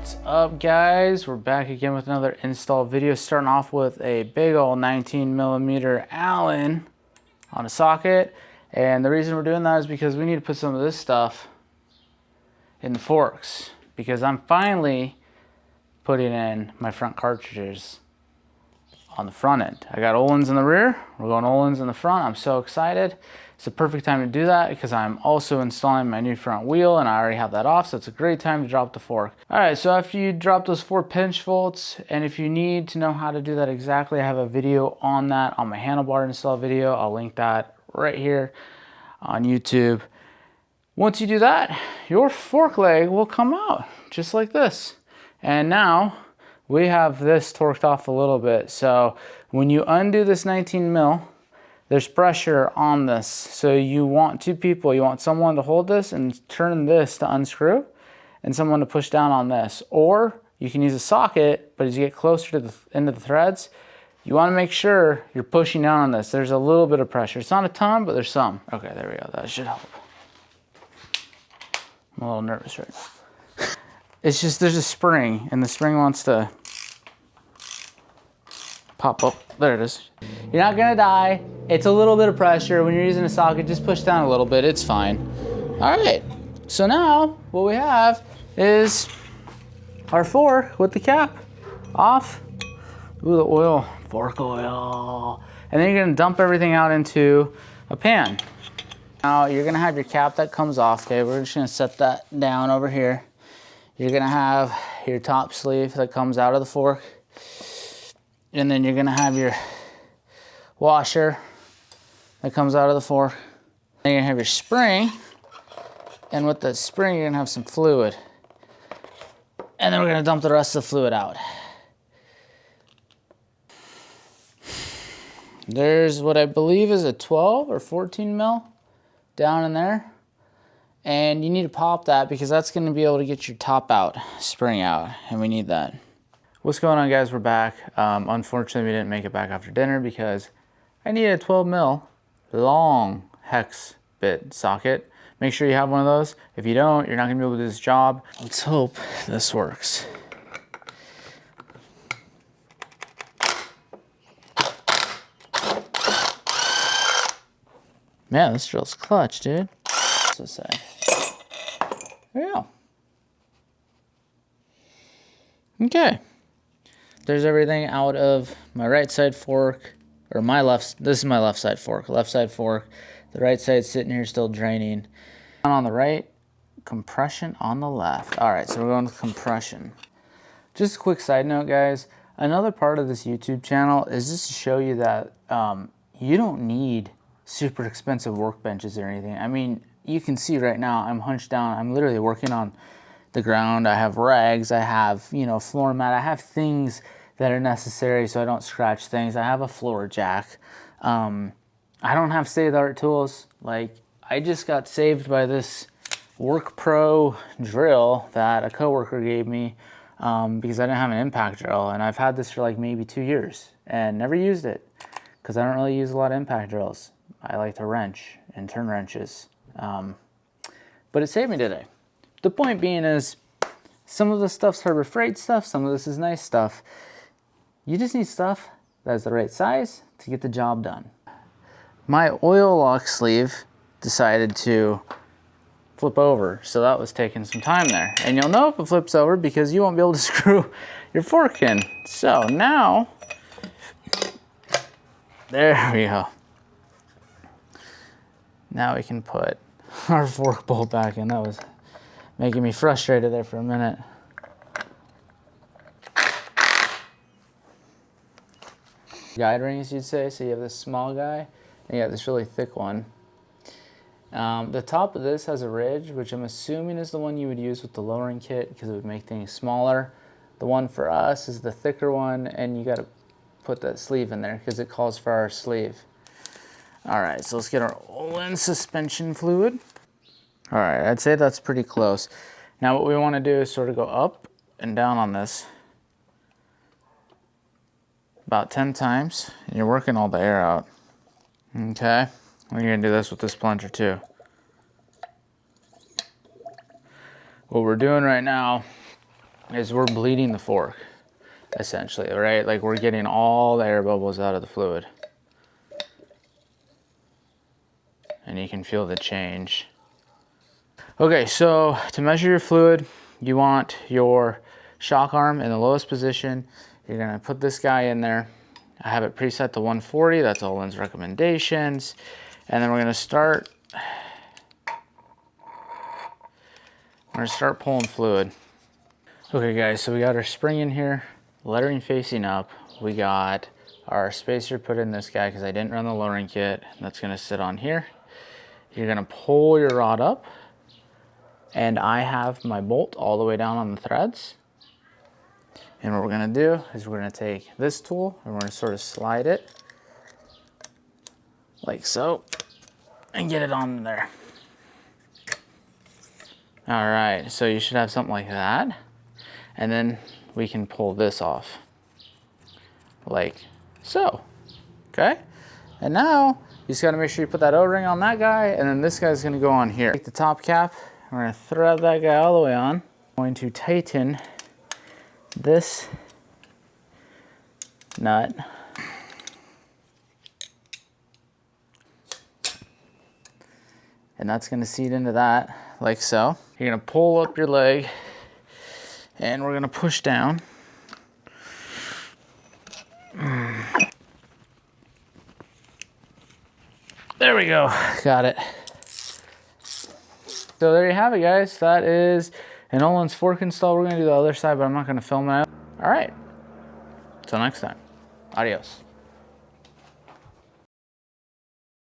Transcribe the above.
What's up, guys? We're back again with another install video, starting off with a big old 19mm Allen on a socket. And the reason we're doing that is because we need to put some of this stuff in the forks, because I'm finally putting in my front cartridges on the front end. I got Ohlins in the rear, we're going Ohlins in the front. I'm so excited. It's the perfect time to do that because I'm also installing my new front wheel and I already have that off, so it's a great time to drop the fork. All right, so after you drop those 4 pinch bolts, and if you need to know how to do that exactly, I have a video on that on my handlebar install video. I'll link that right here on YouTube. Once you do that, your fork leg will come out just like this. And now we have this torqued off a little bit. So when you undo this 19mm, there's pressure on this. So you want 2 people. You want someone to hold this and turn this to unscrew, and someone to push down on this. Or you can use a socket, but as you get closer to the end of the threads, you want to make sure you're pushing down on this. There's a little bit of pressure. It's not a ton, but there's some. Okay, there we go. That should help. I'm a little nervous right now. It's just there's a spring, and the spring wants to pop up. There it is. You're not gonna die. It's a little bit of pressure. When you're using a socket, just push down a little bit. It's fine. All right. So now what we have is our fork with the cap off. Ooh, the oil, fork oil. And then you're gonna dump everything out into a pan. Now you're gonna have your cap that comes off. Okay, we're just gonna set that down over here. You're gonna have your top sleeve that comes out of the fork. And then you're gonna have your washer that comes out of the fork. Then you're gonna have your spring. And with the spring, you're gonna have some fluid. And then we're gonna dump the rest of the fluid out. There's what I believe is a 12 or 14 mil down in there. And you need to pop that because that's gonna be able to get your top out, spring out, and we need that. What's going on, guys? We're back. Unfortunately, we didn't make it back after dinner because I need a 12 mil long hex bit socket. Make sure you have one of those. If you don't, you're not gonna be able to do this job. Let's hope this works. Man, this drill's clutch, dude. What's this say? There you go. Okay. There's everything out of my right side fork, or my left, this is my left side fork. Left side fork, the right side's sitting here still draining. On the right, compression on the left. All right, so we're going with compression. Just a quick side note, guys. Another part of this YouTube channel is just to show you that you don't need super expensive workbenches or anything. I mean, you can see right now I'm hunched down. I'm literally working on the ground. I have rags, I have, you know, floor mat. I have things that are necessary so I don't scratch things. I have a floor jack. I don't have state-of-the-art tools. Like, I just got saved by this Work Pro drill that a coworker gave me because I didn't have an impact drill, and I've had this for like maybe 2 years and never used it because I don't really use a lot of impact drills. I like to wrench and turn wrenches, but it saved me today. The point being is, some of the stuff's Harbor Freight stuff, some of this is nice stuff. You just need stuff that's the right size to get the job done. My oil lock sleeve decided to flip over, so that was taking some time there. And you'll know if it flips over because you won't be able to screw your fork in. So now, there we go. Now we can put our fork bolt back in. That was making me frustrated there for a minute. Guide rings, you'd say. So you have this small guy, and you have this really thick one. The top of this has a ridge, which I'm assuming is the one you would use with the lowering kit because it would make things smaller. The one for us is the thicker one, and you got to put that sleeve in there because it calls for our sleeve. All right, so let's get our Ohlins suspension fluid. All right, I'd say that's pretty close. Now what we want to do is sort of go up and down on this about 10 times, and you're working all the air out. Okay, we're gonna do this with this plunger too. What we're doing right now is we're bleeding the fork, essentially, right? Like we're getting all the air bubbles out of the fluid. And you can feel the change. Okay, so to measure your fluid, you want your shock arm in the lowest position. You're gonna put this guy in there. I have it preset to 140, that's Ohlins recommendations. And then we're gonna start pulling fluid. Okay guys, so we got our spring in here, lettering facing up. We got our spacer put in this guy because I didn't run the lowering kit. That's gonna sit on here. You're gonna pull your rod up, and I have my bolt all the way down on the threads. And what we're gonna do is we're gonna take this tool and we're gonna sort of slide it like so and get it on there. All right, so you should have something like that. And then we can pull this off like so, okay? And now you just gotta make sure you put that O-ring on that guy, and then this guy's gonna go on here. Take the top cap, we're gonna thread that guy all the way on. I'm going to tighten this nut. And that's gonna seat into that, like so. You're gonna pull up your leg, and we're gonna push down. There we go, got it. So there you have it, guys. That is an Ohlins fork install. We're gonna do the other side, but I'm not gonna film that. All right, till next time, adios.